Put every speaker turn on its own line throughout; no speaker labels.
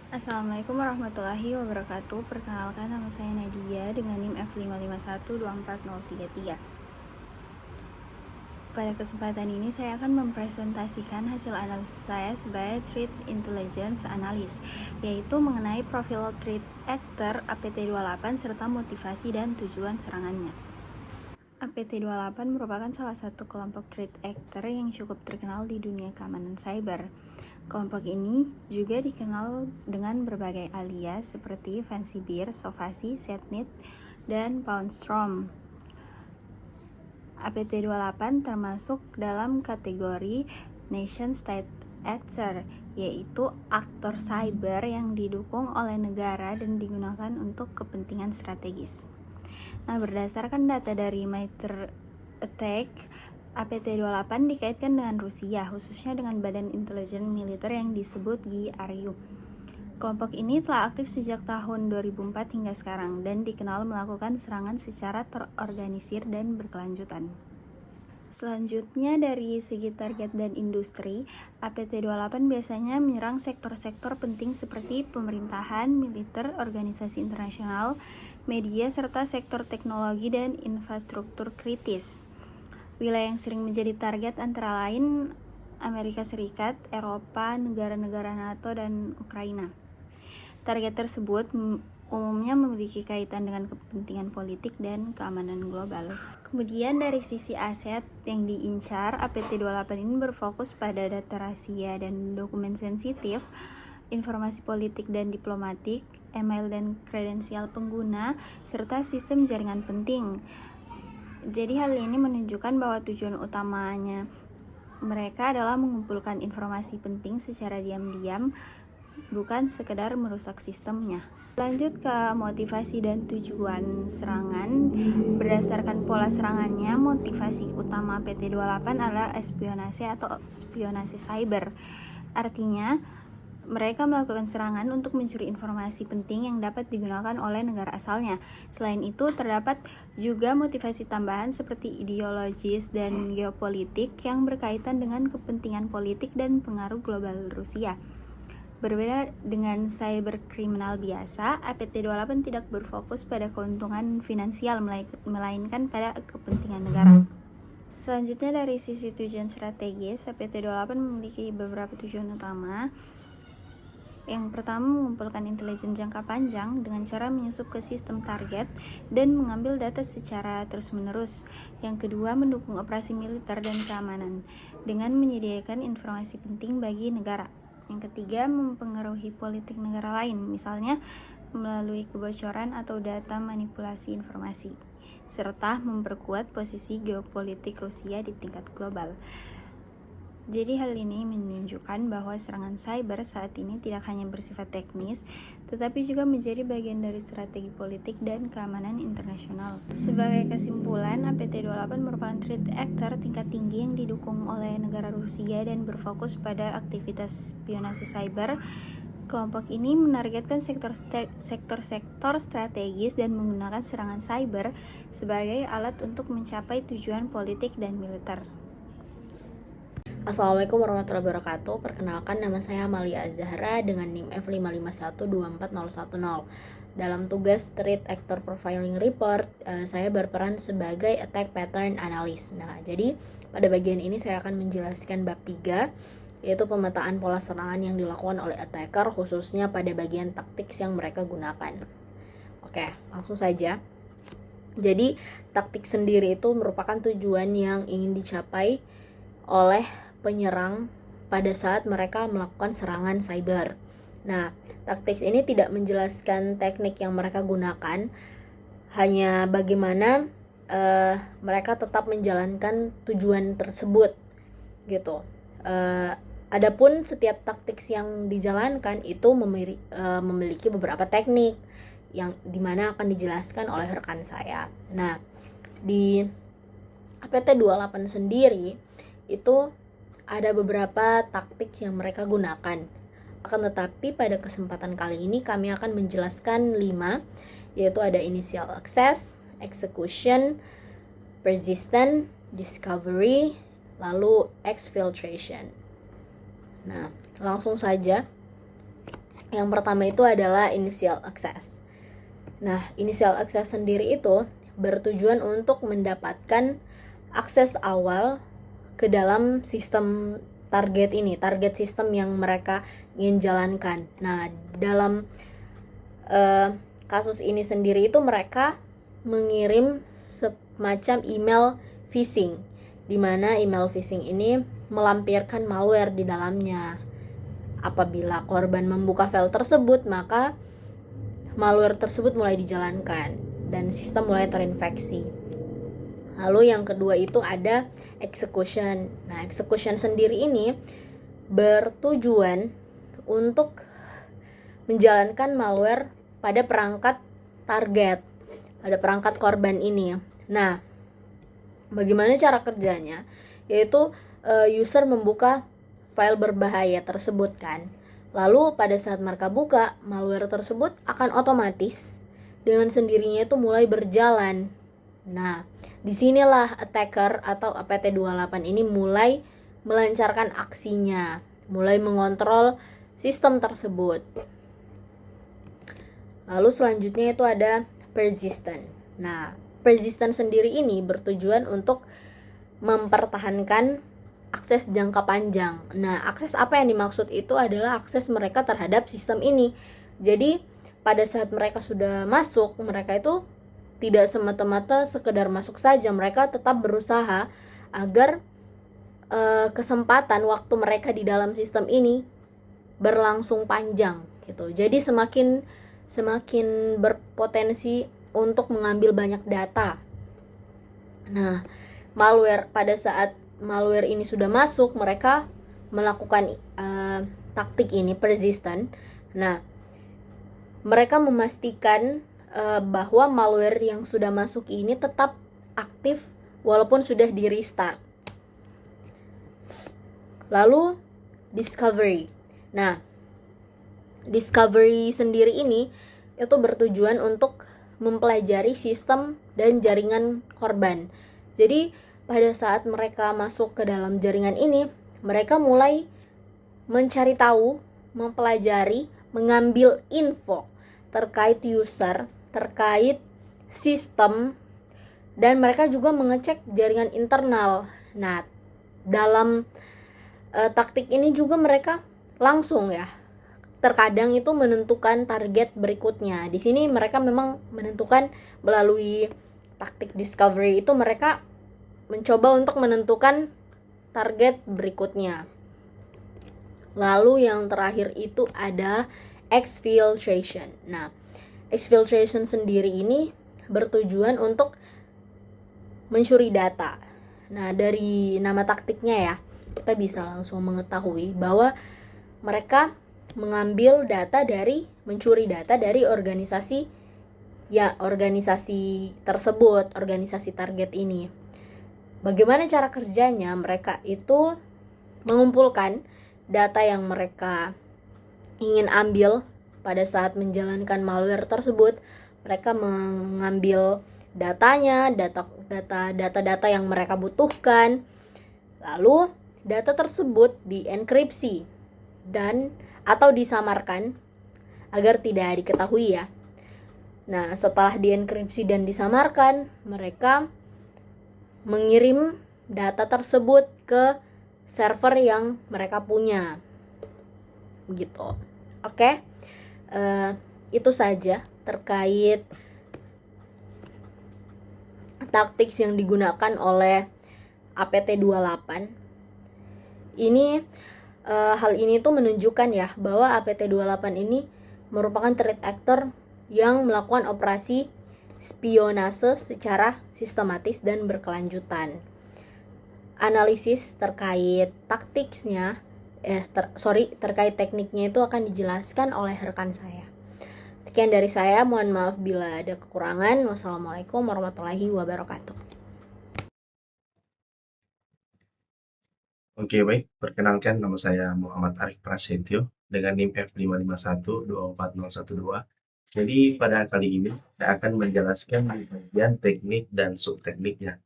Assalamualaikum warahmatullahi wabarakatuh. Perkenalkan, nama saya Nadia dengan NIM F551240033. Pada kesempatan ini saya akan mempresentasikan hasil analisis saya sebagai Threat Intelligence Analyst, yaitu mengenai profil threat actor APT28 serta motivasi dan tujuan serangannya. APT28 merupakan salah satu kelompok threat actor yang cukup terkenal di dunia keamanan cyber. Kelompok ini juga dikenal dengan berbagai alias seperti Fancy Bear, Sofasi, Setnit, dan Poundstorm. APT28 termasuk dalam kategori Nation State Actor, yaitu aktor cyber yang didukung oleh negara dan digunakan untuk kepentingan strategis. Nah, berdasarkan data dari MITRE-ATT&CK, APT28 dikaitkan dengan Rusia, khususnya dengan badan intelijen militer yang disebut GRU. Kelompok ini telah aktif sejak tahun 2004 hingga sekarang dan dikenal melakukan serangan secara terorganisir dan berkelanjutan. Selanjutnya, dari segi target dan industri, APT28 biasanya menyerang sektor-sektor penting seperti pemerintahan, militer, organisasi internasional, media, serta sektor teknologi dan infrastruktur kritis. Wilayah yang sering menjadi target antara lain Amerika Serikat, Eropa, negara-negara NATO, dan Ukraina. Target tersebut umumnya memiliki kaitan dengan kepentingan politik dan keamanan global. Kemudian dari sisi aset yang diincar, APT28 ini berfokus pada data rahasia dan dokumen sensitif, informasi politik dan diplomatik, email dan kredensial pengguna, serta sistem jaringan penting. Jadi hal ini menunjukkan bahwa tujuan utamanya mereka adalah mengumpulkan informasi penting secara diam-diam, bukan sekedar merusak sistemnya. Lanjut ke motivasi dan tujuan serangan. Berdasarkan pola serangannya, motivasi utama PT28 adalah espionase atau spionase cyber. Artinya, mereka melakukan serangan untuk mencuri informasi penting yang dapat digunakan oleh negara asalnya. Selain itu, terdapat juga motivasi tambahan seperti ideologis dan geopolitik yang berkaitan dengan kepentingan politik dan pengaruh global Rusia. Berbeda dengan cyber kriminal biasa, APT28 tidak berfokus pada keuntungan finansial, melainkan pada kepentingan negara. Selanjutnya, dari sisi tujuan strategis, APT28 memiliki beberapa tujuan utama. Yang pertama, mengumpulkan intelijen jangka panjang dengan cara menyusup ke sistem target dan mengambil data secara terus-menerus. Yang kedua, mendukung operasi militer dan keamanan dengan menyediakan informasi penting bagi negara. Yang ketiga, mempengaruhi politik negara lain, misalnya melalui kebocoran atau data manipulasi informasi, serta memperkuat posisi geopolitik Rusia di tingkat global. Jadi hal ini menunjukkan bahwa serangan cyber saat ini tidak hanya bersifat teknis, tetapi juga menjadi bagian dari strategi politik dan keamanan internasional. Sebagai kesimpulan, APT28 merupakan threat actor tingkat tinggi yang didukung oleh negara Rusia dan berfokus pada aktivitas spionase cyber. Kelompok ini menargetkan sektor-sektor strategis dan menggunakan serangan cyber sebagai alat untuk mencapai tujuan politik dan militer.
Assalamualaikum warahmatullahi wabarakatuh. Perkenalkan, nama saya Amalia Azahra dengan NIM F551240010. Dalam tugas Threat Actor Profiling Report, saya berperan sebagai Attack Pattern Analyst. Nah, jadi pada bagian ini saya akan menjelaskan bab 3, yaitu pemetaan pola serangan yang dilakukan oleh attacker, khususnya pada bagian taktik yang mereka gunakan. Oke, langsung saja. Jadi, taktik sendiri itu merupakan tujuan yang ingin dicapai oleh penyerang pada saat mereka melakukan serangan cyber. Nah, taktik ini tidak menjelaskan teknik yang mereka gunakan, hanya bagaimana mereka tetap menjalankan tujuan tersebut, gitu. Adapun setiap taktik yang dijalankan itu memiliki beberapa teknik yang dimana akan dijelaskan oleh rekan saya. Nah, di APT28 sendiri itu ada beberapa taktik yang mereka gunakan. Akan tetapi pada kesempatan kali ini kami akan menjelaskan 5, yaitu ada initial access, execution, persistent, discovery, lalu exfiltration. Nah, langsung saja. Yang pertama itu adalah initial access. Nah, initial access sendiri itu bertujuan untuk mendapatkan akses awal ke dalam sistem target ini, target sistem yang mereka ingin jalankan. Nah, dalam kasus ini sendiri itu mereka mengirim semacam email phishing, di mana email phishing ini melampirkan malware di dalamnya. Apabila korban membuka file tersebut, maka malware tersebut mulai dijalankan dan sistem mulai terinfeksi. Lalu yang kedua itu ada execution. Nah, execution sendiri ini bertujuan untuk menjalankan malware pada perangkat target, pada perangkat korban ini. Nah, bagaimana cara kerjanya? Yaitu user membuka file berbahaya tersebut kan. Lalu pada saat mereka buka, malware tersebut akan otomatis dengan sendirinya itu mulai berjalan. Nah, disinilah attacker atau APT28 ini mulai melancarkan aksinya, mulai mengontrol sistem tersebut. Lalu selanjutnya itu ada persistent. Nah, persistent sendiri ini bertujuan untuk mempertahankan akses jangka panjang. Nah, akses apa yang dimaksud itu adalah akses mereka terhadap sistem ini. Jadi, pada saat mereka sudah masuk, mereka itu tidak semata-mata sekedar masuk saja. Mereka tetap berusaha agar kesempatan waktu mereka di dalam sistem ini berlangsung panjang gitu. Jadi semakin berpotensi untuk mengambil banyak data. Nah, pada saat malware ini sudah masuk, mereka melakukan taktik ini persistent. Nah, mereka memastikan bahwa malware yang sudah masuk ini tetap aktif walaupun sudah di restart. Lalu discovery. Nah, discovery sendiri ini itu bertujuan untuk mempelajari sistem dan jaringan korban. Jadi pada saat mereka masuk ke dalam jaringan ini, mereka mulai mencari tahu, mempelajari, mengambil info terkait user, terkait sistem, dan mereka juga mengecek jaringan internal. Nah, dalam taktik ini juga mereka langsung ya terkadang itu menentukan target berikutnya. Di sini mereka memang menentukan melalui taktik discovery itu mereka mencoba untuk menentukan target berikutnya. Lalu yang terakhir itu ada exfiltration. Nah, exfiltration sendiri ini bertujuan untuk mencuri data. Nah, dari nama taktiknya ya, kita bisa langsung mengetahui bahwa mereka mencuri data dari organisasi tersebut, organisasi target ini. Bagaimana cara kerjanya? Mereka itu mengumpulkan data yang mereka ingin ambil pada saat menjalankan malware tersebut. Mereka mengambil datanya, data-data yang mereka butuhkan. Lalu data tersebut dienkripsi atau disamarkan agar tidak diketahui ya. Nah, setelah dienkripsi dan disamarkan, mereka mengirim data tersebut ke server yang mereka punya. Gitu. Oke. Itu saja terkait taktik yang digunakan oleh APT28. Hal ini tuh menunjukkan ya bahwa APT28 ini merupakan threat actor yang melakukan operasi spionase secara sistematis dan berkelanjutan. Analisis terkait terkait tekniknya itu akan dijelaskan oleh rekan saya. Sekian dari saya, mohon maaf bila ada kekurangan. Wassalamualaikum warahmatullahi wabarakatuh.
Oke, baik. Perkenalkan, nama saya Muhammad Arif Prasetyo dengan NIM F551-24012. Jadi, pada kali ini saya akan menjelaskan di bagian teknik dan subtekniknya.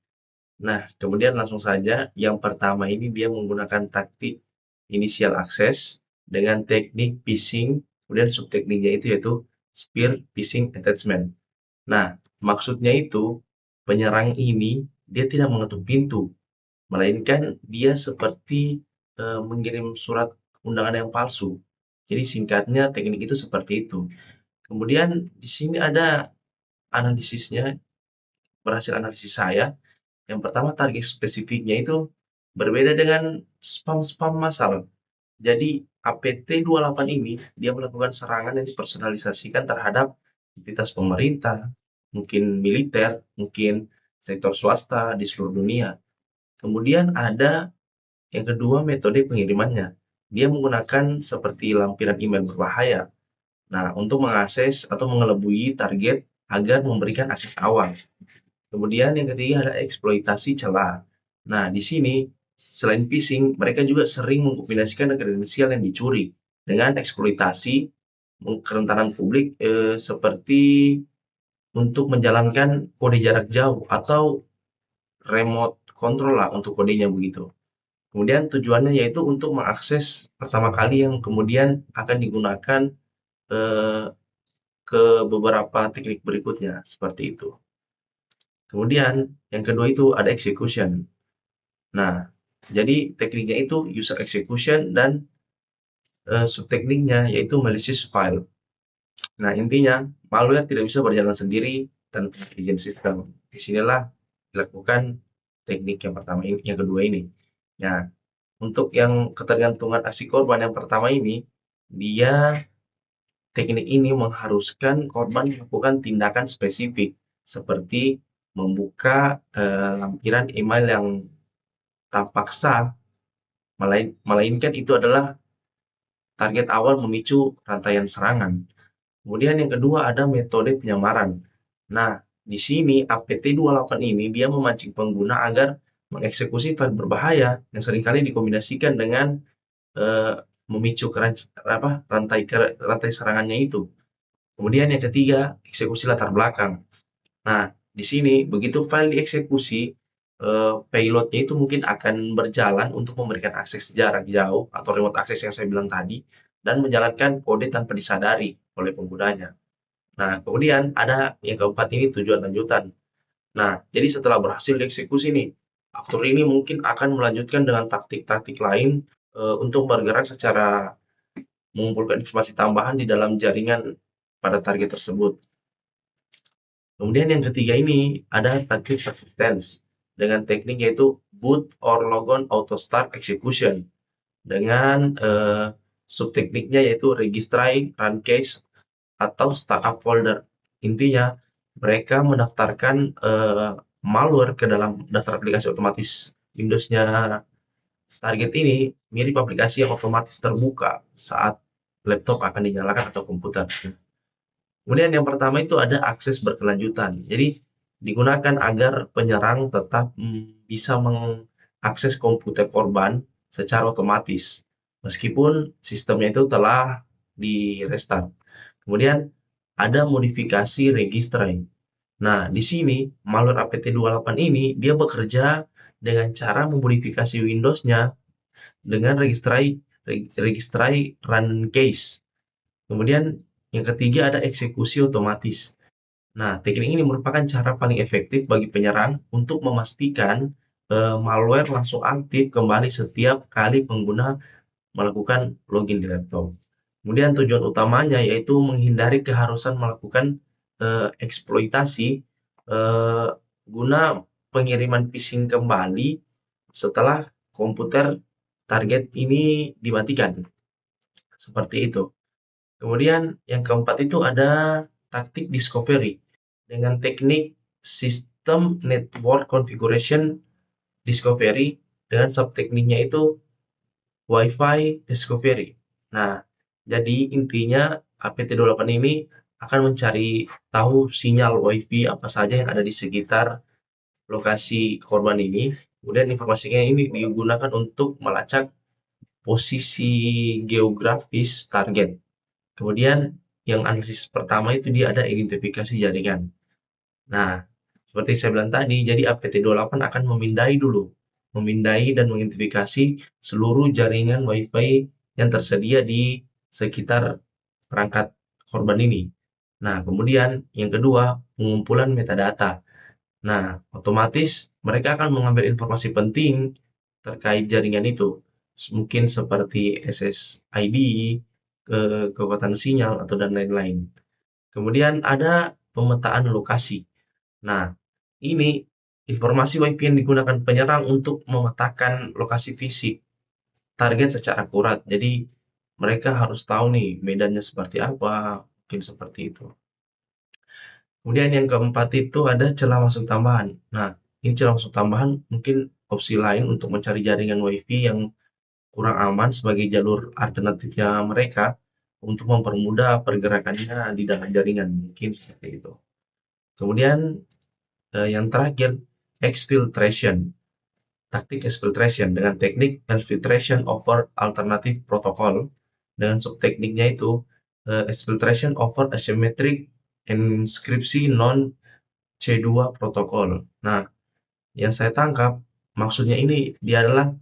Nah, kemudian langsung saja, yang pertama ini dia menggunakan taktik initial access dengan teknik phishing Kemudian subtekniknya itu yaitu spear phishing attachment. Nah, maksudnya itu penyerang ini dia tidak mengetuk pintu, melainkan dia seperti mengirim surat undangan yang palsu. Jadi singkatnya teknik itu seperti itu. Kemudian di sini ada analisisnya, berhasil analisis saya. Yang pertama, target spesifiknya itu berbeda dengan spam-spam massal. Jadi APT28 ini dia melakukan serangan yang dipersonalisasikan terhadap entitas pemerintah, mungkin militer, mungkin sektor swasta di seluruh dunia. Kemudian ada yang kedua, metode pengirimannya. Dia menggunakan seperti lampiran email berbahaya. Nah, untuk mengakses atau mengelabui target agar memberikan akses awal. Kemudian yang ketiga ada eksploitasi celah. Nah, di sini selain phishing, mereka juga sering mengkombinasikan kredensial yang dicuri dengan eksploitasi kerentanan publik seperti untuk menjalankan kode jarak jauh atau remote control lah untuk kodenya begitu. Kemudian tujuannya yaitu untuk mengakses pertama kali yang kemudian akan digunakan eh, ke beberapa teknik berikutnya seperti itu. Kemudian yang kedua itu ada execution. Nah, jadi tekniknya itu user execution dan subtekniknya yaitu malicious file. Nah, intinya malware tidak bisa berjalan sendiri tanpa hidden system. Disinilah dilakukan teknik yang pertama ini, yang kedua ini. Nah, untuk yang ketergantungan aksi korban yang pertama ini, teknik ini mengharuskan korban melakukan tindakan spesifik seperti membuka lampiran email yang tampak sah, melainkan itu adalah target awal memicu rantaian serangan. Kemudian yang kedua ada metode penyamaran. Nah, di sini APT28 ini dia memancing pengguna agar mengeksekusi file berbahaya yang seringkali dikombinasikan dengan memicu rantai serangannya itu. Kemudian yang ketiga, eksekusi latar belakang. Nah, di sini begitu file dieksekusi, payloadnya itu mungkin akan berjalan untuk memberikan akses jarak jauh atau remote access yang saya bilang tadi, dan menjalankan kode tanpa disadari oleh penggunanya. Nah, kemudian ada yang keempat ini tujuan lanjutan. Nah, jadi setelah berhasil dieksekusi nih, aktor ini mungkin akan melanjutkan dengan taktik-taktik lain untuk bergerak secara mengumpulkan informasi tambahan di dalam jaringan pada target tersebut. Kemudian yang ketiga ini ada taktik persistence dengan teknik yaitu boot or logon auto start execution dengan subtekniknya yaitu registry, run case, atau startup folder. Intinya mereka mendaftarkan malware ke dalam daftar aplikasi otomatis Windows-nya target ini mirip aplikasi yang otomatis terbuka saat laptop akan dinyalakan atau komputer. Kemudian yang pertama itu ada akses berkelanjutan. Jadi digunakan agar penyerang tetap bisa mengakses komputer korban secara otomatis meskipun sistemnya itu telah di restart. Kemudian ada modifikasi registry. Nah, di sini malware APT28 ini dia bekerja dengan cara memodifikasi Windows-nya dengan registry run case. Kemudian yang ketiga ada eksekusi otomatis. Nah, teknik ini merupakan cara paling efektif bagi penyerang untuk memastikan malware langsung aktif kembali setiap kali pengguna melakukan login di laptop. Kemudian tujuan utamanya yaitu menghindari keharusan melakukan eksploitasi guna pengiriman phishing kembali setelah komputer target ini dimatikan. Seperti itu. Kemudian yang keempat itu ada taktik discovery dengan teknik System Network Configuration Discovery dengan subtekniknya itu Wi-Fi Discovery. Nah, jadi intinya APT28 ini akan mencari tahu sinyal Wi-Fi apa saja yang ada di sekitar lokasi korban ini. Kemudian informasinya ini digunakan untuk melacak posisi geografis target. Kemudian yang analisis pertama itu dia ada identifikasi jaringan. Nah, seperti saya bilang tadi, jadi APT28 akan memindai dan mengidentifikasi seluruh jaringan Wi-Fi yang tersedia di sekitar perangkat korban ini. Nah, kemudian yang kedua, pengumpulan metadata. Nah, otomatis mereka akan mengambil informasi penting terkait jaringan itu. Mungkin seperti SSID, kekuatan sinyal, atau dan lain-lain. Kemudian ada pemetaan lokasi. Nah, ini informasi WiFi yang digunakan penyerang untuk memetakan lokasi fisik target secara akurat. Jadi, mereka harus tahu nih medannya seperti apa, mungkin seperti itu. Kemudian yang keempat itu ada celah masuk tambahan. Nah, ini celah masuk tambahan mungkin opsi lain untuk mencari jaringan WiFi yang kurang aman sebagai jalur alternatifnya mereka untuk mempermudah pergerakannya di dalam jaringan, mungkin seperti itu. Kemudian yang terakhir, exfiltration. Taktik exfiltration dengan teknik exfiltration over alternative protocol, dengan subtekniknya itu exfiltration over asymmetric inskripsi non C2 protokol. Nah, yang saya tangkap maksudnya ini dia adalah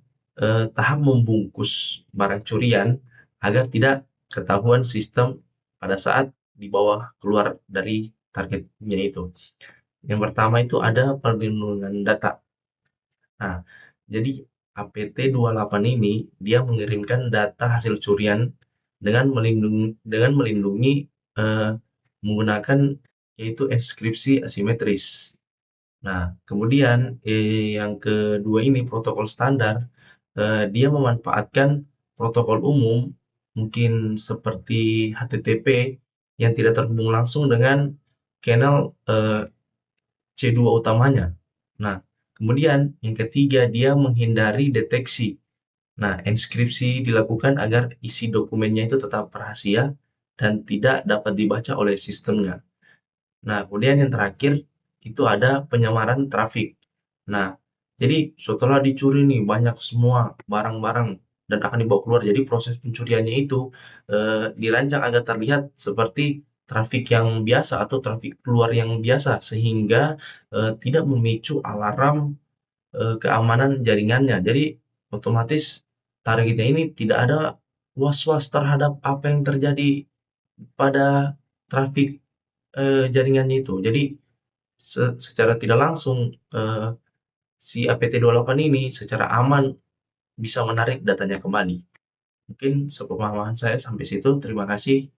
tahap membungkus barang curian agar tidak ketahuan sistem pada saat dibawa keluar dari targetnya itu. Yang pertama itu ada perlindungan data. Nah, jadi APT28 ini dia mengirimkan data hasil curian dengan melindungi menggunakan yaitu inskripsi asimetris. Nah, kemudian yang kedua ini protokol standar, dia memanfaatkan protokol umum mungkin seperti HTTP yang tidak terhubung langsung dengan channel C2 utamanya. Nah, kemudian yang ketiga dia menghindari deteksi. Nah, inskripsi dilakukan agar isi dokumennya itu tetap rahasia dan tidak dapat dibaca oleh sistemnya. Nah, kemudian yang terakhir itu ada penyamaran trafik. Nah, jadi setelah dicuri nih banyak semua barang-barang dan akan dibawa keluar. Jadi proses pencuriannya itu dirancang agar terlihat seperti trafik yang biasa atau trafik keluar yang biasa sehingga tidak memicu alarm keamanan jaringannya. Jadi otomatis targetnya ini tidak ada was-was terhadap apa yang terjadi pada trafik jaringannya itu. Jadi secara tidak langsung si APT28 ini secara aman bisa menarik datanya kembali. Mungkin sepemahaman saya sampai situ. Terima kasih.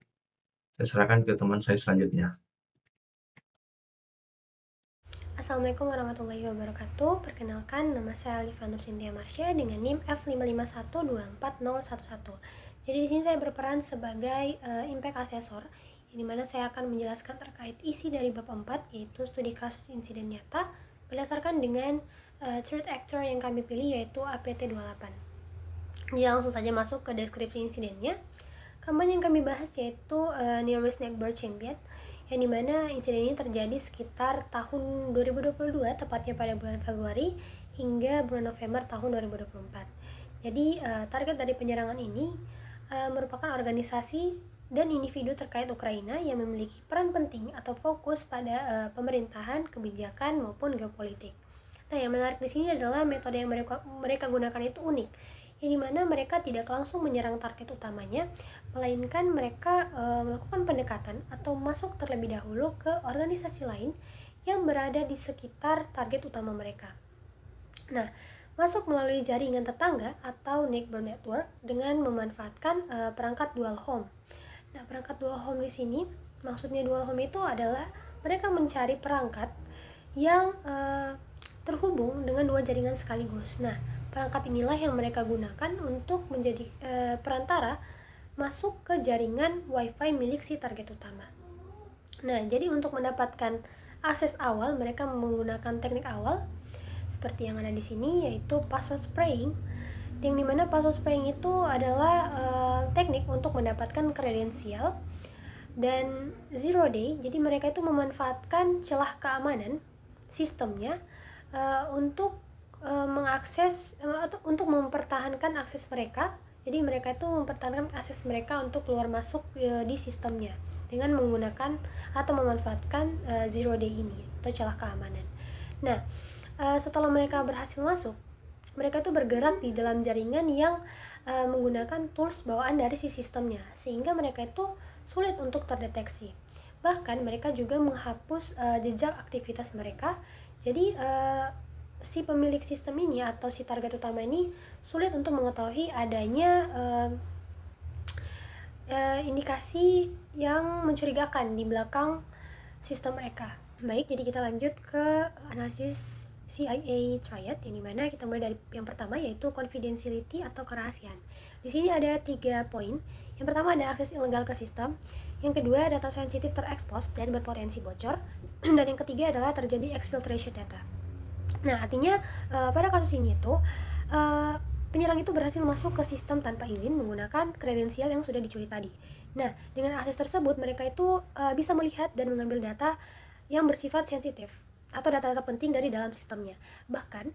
Saya serahkan ke teman saya selanjutnya.
Assalamualaikum warahmatullahi wabarakatuh. Perkenalkan, nama saya Alifa Nur Cynthia Marsha dengan NIM F551240111. Jadi di sini saya berperan sebagai impact assessor, di mana saya akan menjelaskan terkait isi dari bab 4, yaitu studi kasus insiden nyata berdasarkan dengan threat actor yang kami pilih, yaitu APT28. Jadi langsung saja masuk ke deskripsi insidennya. Kampanye yang kami bahas yaitu Near Miss Neckboard Champion, yang dimana insiden ini terjadi sekitar tahun 2022, tepatnya pada bulan Februari hingga bulan November tahun 2024. Jadi target dari penyerangan ini merupakan organisasi dan individu terkait Ukraina yang memiliki peran penting atau fokus pada pemerintahan, kebijakan maupun geopolitik. Nah, yang menarik di sini adalah metode yang mereka gunakan itu unik, yang dimana mereka tidak langsung menyerang target utamanya, melainkan mereka melakukan pendekatan atau masuk terlebih dahulu ke organisasi lain yang berada di sekitar target utama mereka. Nah, masuk melalui jaringan tetangga atau neighbor network dengan memanfaatkan perangkat dual home. Nah, perangkat dual home di sini, maksudnya dual home itu adalah mereka mencari perangkat yang terhubung dengan dua jaringan sekaligus. Nah, perangkat inilah yang mereka gunakan untuk menjadi perantara masuk ke jaringan WiFi milik si target utama. Nah, jadi untuk mendapatkan akses awal, mereka menggunakan teknik awal seperti yang ada di sini, yaitu password spraying. Yang dimana password spraying itu adalah teknik untuk mendapatkan kredensial dan zero day. Jadi mereka itu memanfaatkan celah keamanan sistemnya untuk mengakses atau untuk mempertahankan akses mereka. Jadi mereka itu mempertahankan akses mereka untuk keluar masuk di sistemnya dengan menggunakan atau memanfaatkan zero day ini atau celah keamanan. Nah, setelah mereka berhasil masuk, mereka tuh bergerak di dalam jaringan yang menggunakan tools bawaan dari si sistemnya, sehingga mereka itu sulit untuk terdeteksi. Bahkan mereka juga menghapus jejak aktivitas mereka. Jadi si pemilik sistem ini atau si target utama ini sulit untuk mengetahui adanya indikasi yang mencurigakan di belakang sistem mereka. Baik, jadi kita lanjut ke analisis CIA triad, yang dimana kita mulai dari yang pertama, yaitu confidentiality atau kerahasiaan. Di sini ada 3 poin. Yang pertama ada akses ilegal ke sistem, yang kedua data sensitif terekspos dan berpotensi bocor, dan yang ketiga adalah terjadi exfiltration data. Nah, artinya pada kasus ini tuh penyerang itu berhasil masuk ke sistem tanpa izin menggunakan kredensial yang sudah dicuri tadi. Nah, dengan akses tersebut mereka itu bisa melihat dan mengambil data yang bersifat sensitif atau data-data penting dari dalam sistemnya. Bahkan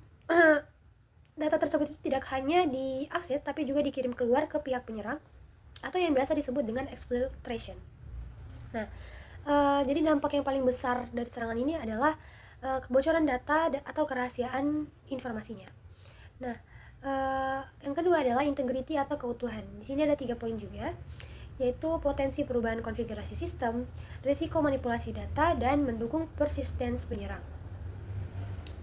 data tersebut itu tidak hanya diakses tapi juga dikirim keluar ke pihak penyerang atau yang biasa disebut dengan exfiltration. Nah, jadi dampak yang paling besar dari serangan ini adalah kebocoran data atau kerahasiaan informasinya. Nah, yang kedua adalah integrity atau keutuhan. Di sini ada 3 poin juga, yaitu potensi perubahan konfigurasi sistem, risiko manipulasi data, dan mendukung persistence penyerang.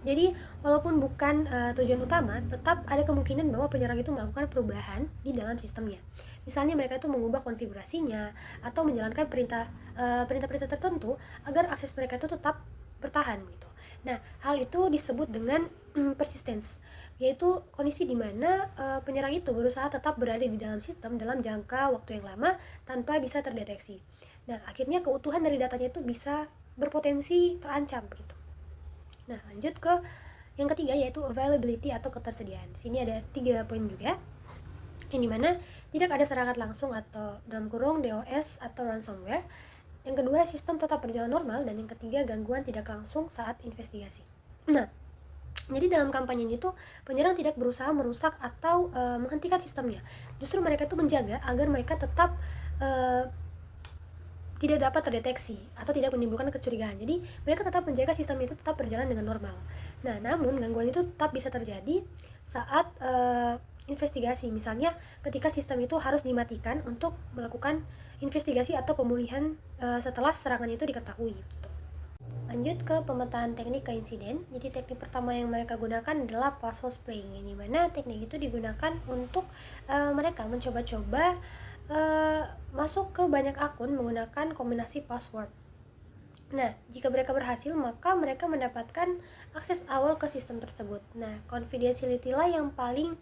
Jadi walaupun bukan tujuan utama, tetap ada kemungkinan bahwa penyerang itu melakukan perubahan di dalam sistemnya. Misalnya mereka itu mengubah konfigurasinya atau menjalankan perintah-perintah tertentu agar akses mereka itu tetap bertahan gitu. Nah, hal itu disebut dengan persistence, yaitu kondisi di mana penyerang itu berusaha tetap berada di dalam sistem dalam jangka waktu yang lama tanpa bisa terdeteksi. Nah, akhirnya keutuhan dari datanya itu bisa berpotensi terancam gitu. Nah, lanjut ke yang ketiga, yaitu availability atau ketersediaan. Di sini ada 3 poin juga, yang dimana tidak ada serangan langsung atau dalam kurung DOS atau ransomware. Yang kedua, sistem tetap berjalan normal, dan yang ketiga, gangguan tidak langsung saat investigasi. Nah, jadi dalam kampanye ini tuh penyerang tidak berusaha merusak atau menghentikan sistemnya. Justru mereka tuh menjaga agar mereka tetap tidak dapat terdeteksi atau tidak menimbulkan kecurigaan. Jadi mereka tetap menjaga sistem itu tetap berjalan dengan normal. Nah, namun gangguan itu tetap bisa terjadi saat investigasi. Misalnya ketika sistem itu harus dimatikan untuk melakukan investigasi atau pemulihan setelah serangan itu diketahui gitu. Lanjut ke pemetaan teknik ke insiden. Jadi teknik pertama yang mereka gunakan adalah password spraying, yang dimana teknik itu digunakan untuk mereka mencoba-coba masuk ke banyak akun menggunakan kombinasi password. Nah, jika mereka berhasil, maka mereka mendapatkan akses awal ke sistem tersebut. Nah, confidentiality lah yang paling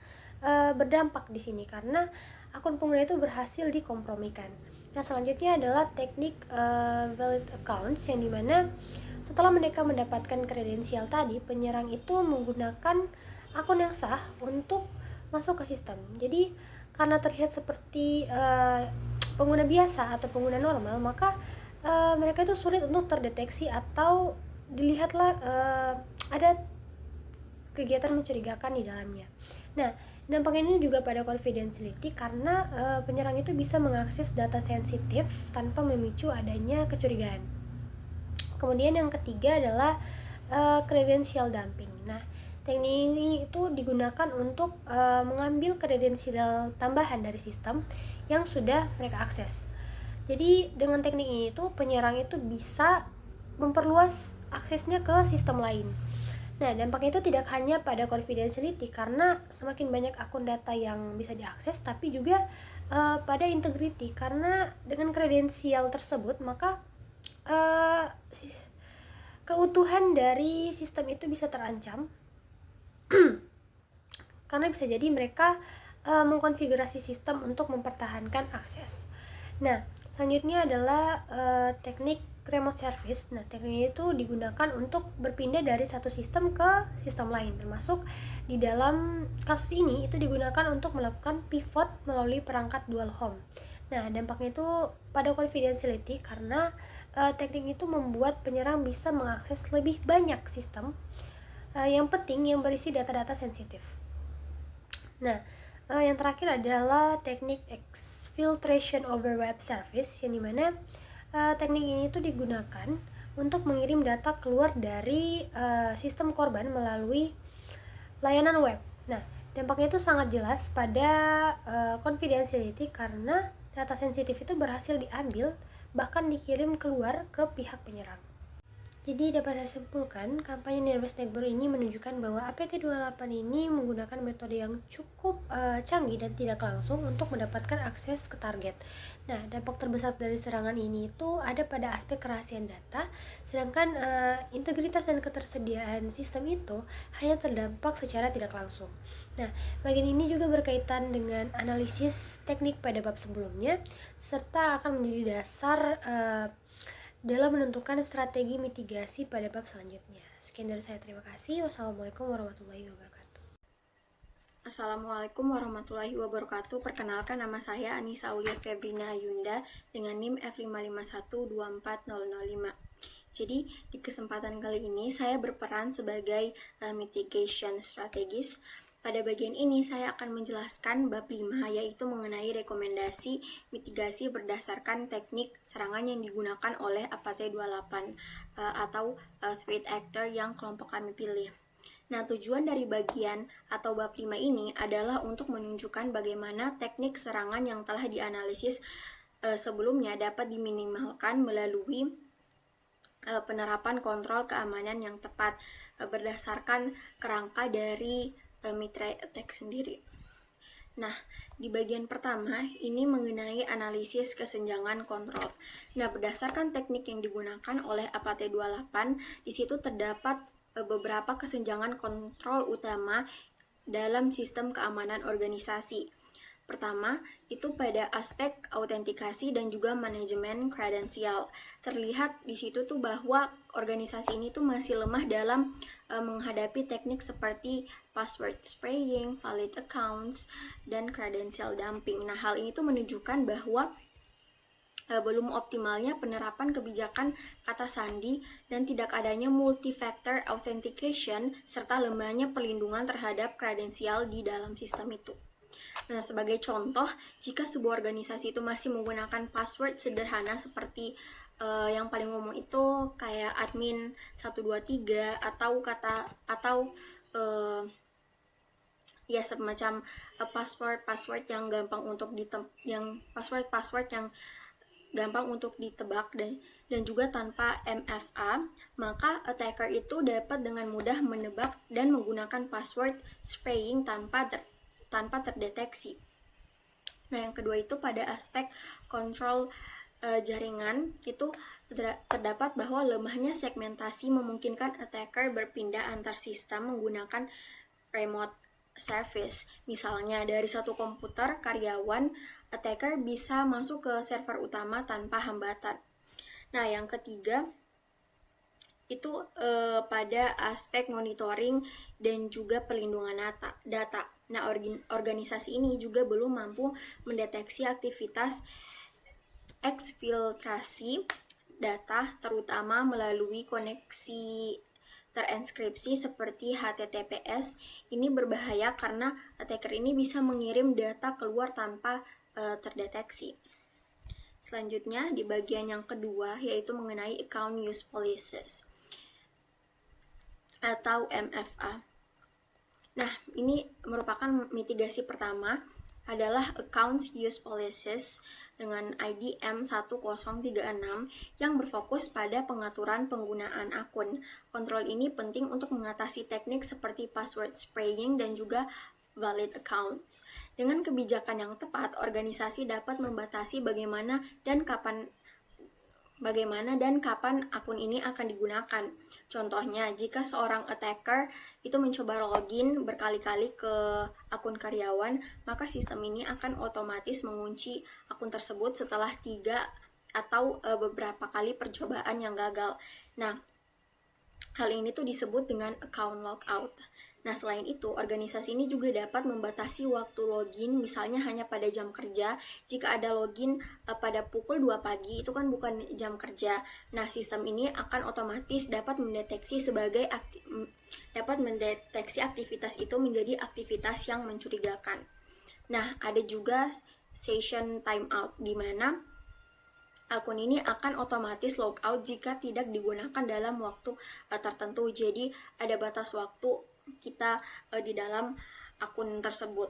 berdampak di sini karena akun pengguna itu berhasil dikompromikan. Nah, selanjutnya adalah teknik valid accounts, yang dimana setelah mereka mendapatkan kredensial tadi, penyerang itu menggunakan akun yang sah untuk masuk ke sistem. Jadi karena terlihat seperti pengguna biasa atau pengguna normal, maka mereka itu sulit untuk terdeteksi atau dilihatlah ada kegiatan mencurigakan di dalamnya. Nah, dampak ini juga pada confidentiality karena penyerang itu bisa mengakses data sensitif tanpa memicu adanya kecurigaan. Kemudian yang ketiga adalah credential dumping. Nah, teknik ini itu digunakan untuk mengambil kredensial tambahan dari sistem yang sudah mereka akses. Jadi dengan teknik ini tuh penyerang itu bisa memperluas aksesnya ke sistem lain. Nah, dampaknya itu tidak hanya pada confidentiality karena semakin banyak akun data yang bisa diakses, tapi juga pada integrity karena dengan kredensial tersebut maka keutuhan dari sistem itu bisa terancam karena bisa jadi mereka mengkonfigurasi sistem untuk mempertahankan akses. Nah, selanjutnya adalah teknik remote service. Nah, teknik itu digunakan untuk berpindah dari satu sistem ke sistem lain, termasuk di dalam kasus ini itu digunakan untuk melakukan pivot melalui perangkat dual home. Nah, dampaknya itu pada confidentiality karena teknik itu membuat penyerang bisa mengakses lebih banyak sistem yang penting yang berisi data-data sensitif. Nah, yang terakhir adalah teknik exfiltration over web service, yang dimana teknik ini tuh digunakan untuk mengirim data keluar dari sistem korban melalui layanan web. Nah, dampaknya itu sangat jelas pada confidentiality karena data sensitif itu berhasil diambil, bahkan dikirim keluar ke pihak penyerang. Jadi dapat saya simpulkan, kampanye Nervous Neighbor ini menunjukkan bahwa APT28 ini menggunakan metode yang cukup canggih dan tidak langsung untuk mendapatkan akses ke target. Nah, dampak terbesar dari serangan ini itu ada pada aspek kerahasiaan data, sedangkan integritas dan ketersediaan sistem itu hanya terdampak secara tidak langsung. Nah, bagian ini juga berkaitan dengan analisis teknik pada bab sebelumnya, serta akan menjadi dasar dalam menentukan strategi mitigasi pada bab selanjutnya. Sekian dari saya, terima kasih. Wassalamualaikum warahmatullahi wabarakatuh.
Assalamualaikum warahmatullahi wabarakatuh. Perkenalkan, nama saya Anissa Aulia Febrina Ayunda dengan NIM F55124005. Jadi di kesempatan kali ini saya berperan sebagai mitigation strategist. Pada bagian ini saya akan menjelaskan bab 5, yaitu mengenai rekomendasi mitigasi berdasarkan teknik serangan yang digunakan oleh APT28 atau threat actor yang kelompok kami pilih. Nah, tujuan dari bagian atau bab 5 ini adalah untuk menunjukkan bagaimana teknik serangan yang telah dianalisis sebelumnya dapat diminimalkan melalui penerapan kontrol keamanan yang tepat berdasarkan kerangka dari Mitre Attack sendiri. Nah, di bagian pertama ini mengenai analisis kesenjangan kontrol. Nah, berdasarkan teknik yang digunakan oleh APT28, di situ terdapat beberapa kesenjangan kontrol utama dalam sistem keamanan organisasi. Pertama, itu pada aspek autentikasi dan juga manajemen kredensial. Terlihat di situ tuh bahwa organisasi ini tuh masih lemah dalam menghadapi teknik seperti password spraying, valid accounts, dan credential dumping. Nah, hal ini tuh menunjukkan bahwa belum optimalnya penerapan kebijakan kata sandi dan tidak adanya multi-factor authentication serta lemahnya perlindungan terhadap kredensial di dalam sistem itu. Nah, sebagai contoh, jika sebuah organisasi itu masih menggunakan password sederhana seperti yang paling umum itu kayak admin 123 atau ya semacam password yang gampang untuk password yang gampang untuk ditebak dan juga tanpa MFA, maka attacker itu dapat dengan mudah menebak dan menggunakan password spraying tanpa terdeteksi. Nah, yang kedua itu pada aspek kontrol jaringan itu terdapat bahwa lemahnya segmentasi memungkinkan attacker berpindah antar sistem menggunakan remote service. Misalnya dari satu komputer karyawan, attacker bisa masuk ke server utama tanpa hambatan. Nah, yang ketiga itu pada aspek monitoring dan juga perlindungan data. Nah, organisasi ini juga belum mampu mendeteksi aktivitas eksfiltrasi data, terutama melalui koneksi terenskripsi seperti HTTPS. Ini berbahaya karena attacker ini bisa mengirim data keluar tanpa terdeteksi. Selanjutnya di bagian yang kedua yaitu mengenai account use policies atau MFA. Nah, ini merupakan mitigasi pertama adalah accounts use policies dengan ID M1036 yang berfokus pada pengaturan penggunaan akun. Kontrol ini penting untuk mengatasi teknik seperti password spraying dan juga valid account. Dengan kebijakan yang tepat, organisasi dapat membatasi bagaimana dan kapan akun ini akan digunakan. Contohnya, jika seorang attacker itu mencoba login berkali-kali ke akun karyawan, maka sistem ini akan otomatis mengunci akun tersebut setelah 3 atau beberapa kali percobaan yang gagal. Nah, hal ini tuh disebut dengan account logout. Nah, selain itu, organisasi ini juga dapat membatasi waktu login, misalnya hanya pada jam kerja. Jika ada login pada pukul 2 pagi, itu kan bukan jam kerja. Nah, sistem ini akan otomatis dapat mendeteksi aktivitas itu menjadi aktivitas yang mencurigakan. Nah, ada juga session timeout, di mana akun ini akan otomatis logout jika tidak digunakan dalam waktu tertentu. Jadi, ada batas waktu kita di dalam akun tersebut.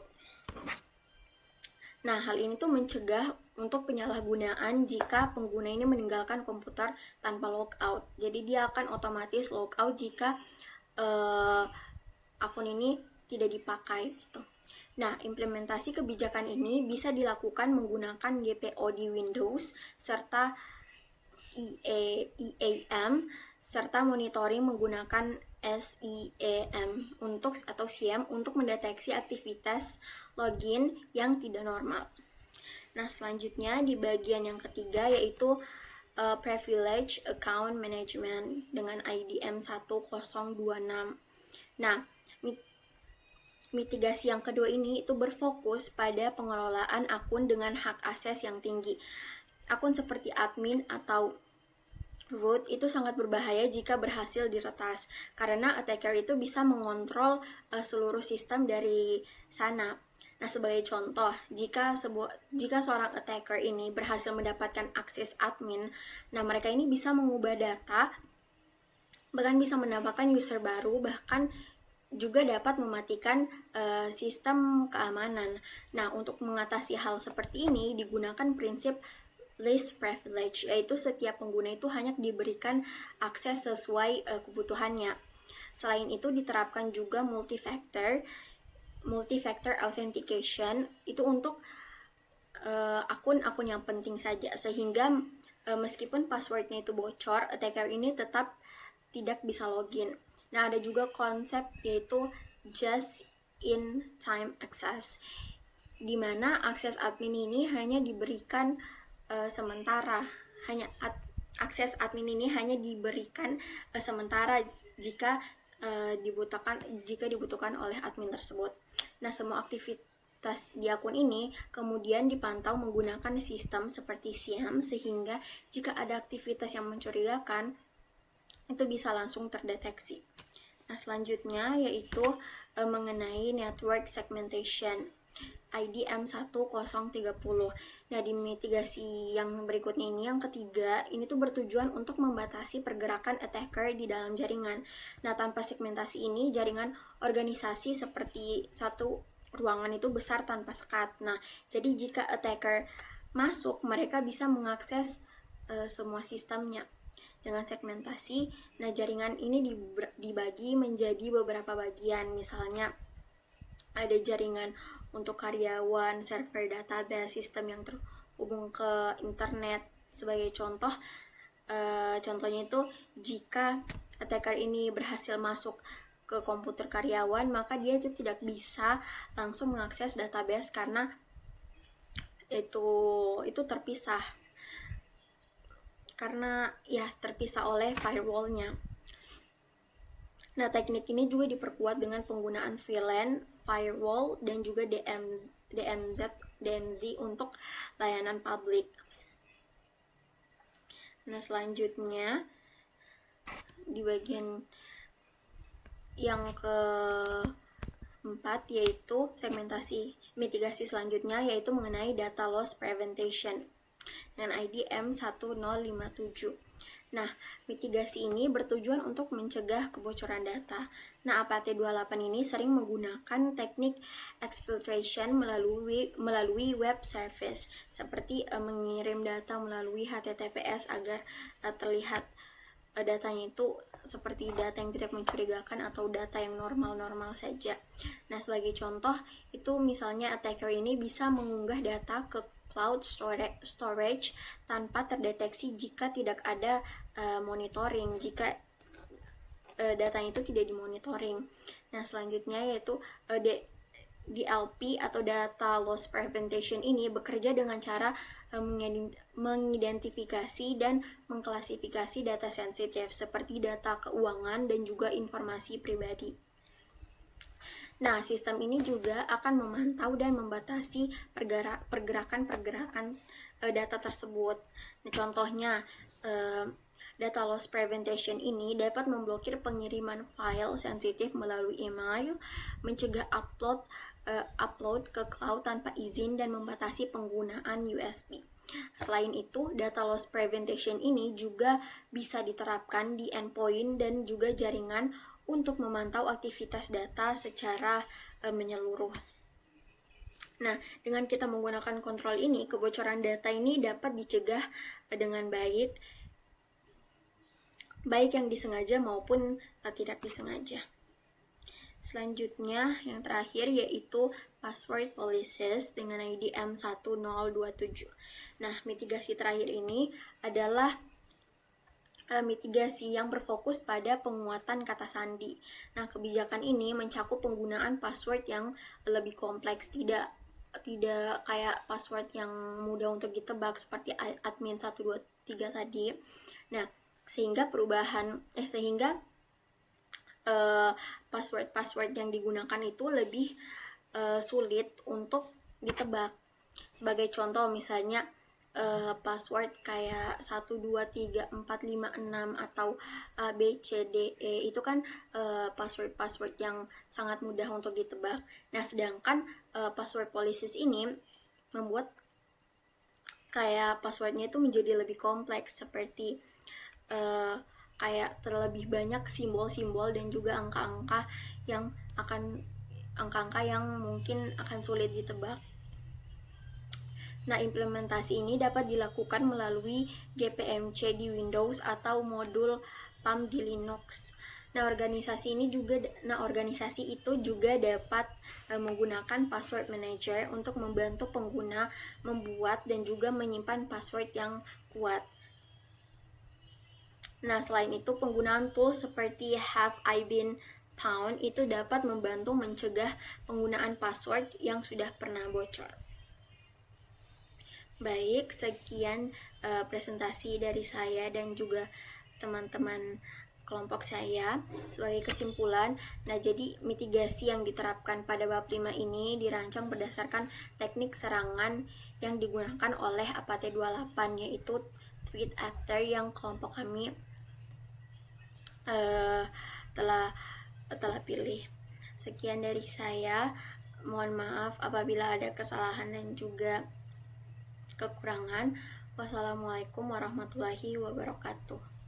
Nah, hal ini tuh mencegah untuk penyalahgunaan jika pengguna ini meninggalkan komputer tanpa logout. Jadi dia akan otomatis logout jika akun ini tidak dipakai gitu. Nah, implementasi kebijakan ini bisa dilakukan menggunakan GPO di Windows serta EAM serta monitoring menggunakan SIEM atau SIEM untuk mendeteksi aktivitas login yang tidak normal. Nah, selanjutnya di bagian yang ketiga yaitu Privilege Account Management dengan ID M1026. Nah, mitigasi yang kedua ini itu berfokus pada pengelolaan akun dengan hak akses yang tinggi. Akun seperti admin atau root itu sangat berbahaya jika berhasil diretas, karena attacker itu bisa mengontrol seluruh sistem dari sana. Nah, sebagai contoh, jika seorang attacker ini berhasil mendapatkan akses admin, nah mereka ini bisa mengubah data, bahkan bisa menambahkan user baru, bahkan juga dapat mematikan sistem keamanan. Nah, untuk mengatasi hal seperti ini digunakan prinsip least privilege, yaitu setiap pengguna itu hanya diberikan akses sesuai kebutuhannya. Selain itu diterapkan juga multi-factor authentication itu untuk akun-akun yang penting saja, sehingga meskipun passwordnya itu bocor, attacker ini tetap tidak bisa login. Nah, ada juga konsep yaitu just in time access, di mana akses admin ini hanya diberikan sementara jika dibutuhkan oleh admin tersebut. Nah, semua aktivitas di akun ini kemudian dipantau menggunakan sistem seperti SIEM, sehingga jika ada aktivitas yang mencurigakan itu bisa langsung terdeteksi. Nah, selanjutnya yaitu mengenai network segmentation ID M1030. Nah, di mitigasi yang berikutnya ini, yang ketiga, ini tuh bertujuan untuk membatasi pergerakan attacker di dalam jaringan. Nah, tanpa segmentasi ini, jaringan organisasi seperti satu ruangan itu besar tanpa sekat. Nah, jadi jika attacker masuk, mereka bisa mengakses semua sistemnya. Dengan segmentasi, nah jaringan ini dibagi menjadi beberapa bagian. Misalnya ada jaringan untuk karyawan, server database, sistem yang terhubung ke internet. Sebagai contoh, contohnya itu jika attacker ini berhasil masuk ke komputer karyawan, maka dia itu tidak bisa langsung mengakses database karena itu terpisah. Karena ya terpisah oleh firewall-nya. Nah, teknik ini juga diperkuat dengan penggunaan VLAN, firewall, dan juga DMZ untuk layanan publik. Nah, selanjutnya di bagian yang keempat yaitu mitigasi selanjutnya yaitu mengenai data loss prevention dengan ID M1057. Nah, mitigasi ini bertujuan untuk mencegah kebocoran data. Nah, APT28 ini sering menggunakan teknik exfiltration melalui web service, seperti mengirim data melalui HTTPS agar terlihat datanya itu seperti data yang tidak mencurigakan atau data yang normal-normal saja. Nah, sebagai contoh, itu misalnya attacker ini bisa mengunggah data ke cloud storage tanpa terdeteksi jika tidak ada monitoring, jika datanya itu tidak dimonitoring. Nah, selanjutnya yaitu DLP atau data loss prevention ini bekerja dengan cara mengidentifikasi dan mengklasifikasi data sensitif seperti data keuangan dan juga informasi pribadi. Nah, sistem ini juga akan memantau dan membatasi pergerakan data tersebut. Nah, contohnya, data loss prevention ini dapat memblokir pengiriman file sensitif melalui email, mencegah upload ke cloud tanpa izin, dan membatasi penggunaan USB. Selain itu, data loss prevention ini juga bisa diterapkan di endpoint dan juga jaringan untuk memantau aktivitas data secara menyeluruh. Nah, dengan kita menggunakan kontrol ini, kebocoran data ini dapat dicegah dengan baik yang disengaja maupun tidak disengaja. Selanjutnya, yang terakhir yaitu password policies dengan ID M1027. Nah, mitigasi terakhir ini adalah mitigasi yang berfokus pada penguatan kata sandi. Nah, kebijakan ini mencakup penggunaan password yang lebih kompleks, tidak kayak password yang mudah untuk ditebak seperti admin 123 tadi. Nah, sehingga password yang digunakan itu lebih sulit untuk ditebak. Sebagai contoh misalnya password kayak 1234556 atau ABCDE itu kan password yang sangat mudah untuk ditebak. Nah, sedangkan password policies ini membuat kayak passwordnya itu menjadi lebih kompleks, seperti kayak terlebih banyak simbol-simbol dan juga angka-angka yang mungkin akan sulit ditebak. Nah, implementasi ini dapat dilakukan melalui GPMC di Windows atau modul PAM di Linux. Nah, organisasi itu juga dapat menggunakan password manager untuk membantu pengguna membuat dan juga menyimpan password yang kuat. Nah, selain itu, penggunaan tools seperti Have I Been Pwned itu dapat membantu mencegah penggunaan password yang sudah pernah bocor. Baik, sekian presentasi dari saya dan juga teman-teman kelompok saya. Sebagai kesimpulan, nah jadi mitigasi yang diterapkan pada bab 5 ini dirancang berdasarkan teknik serangan yang digunakan oleh APT28, yaitu threat actor yang kelompok kami telah pilih. Sekian dari saya. Mohon maaf apabila ada kesalahan dan juga kekurangan. Wassalamualaikum warahmatullahi wabarakatuh.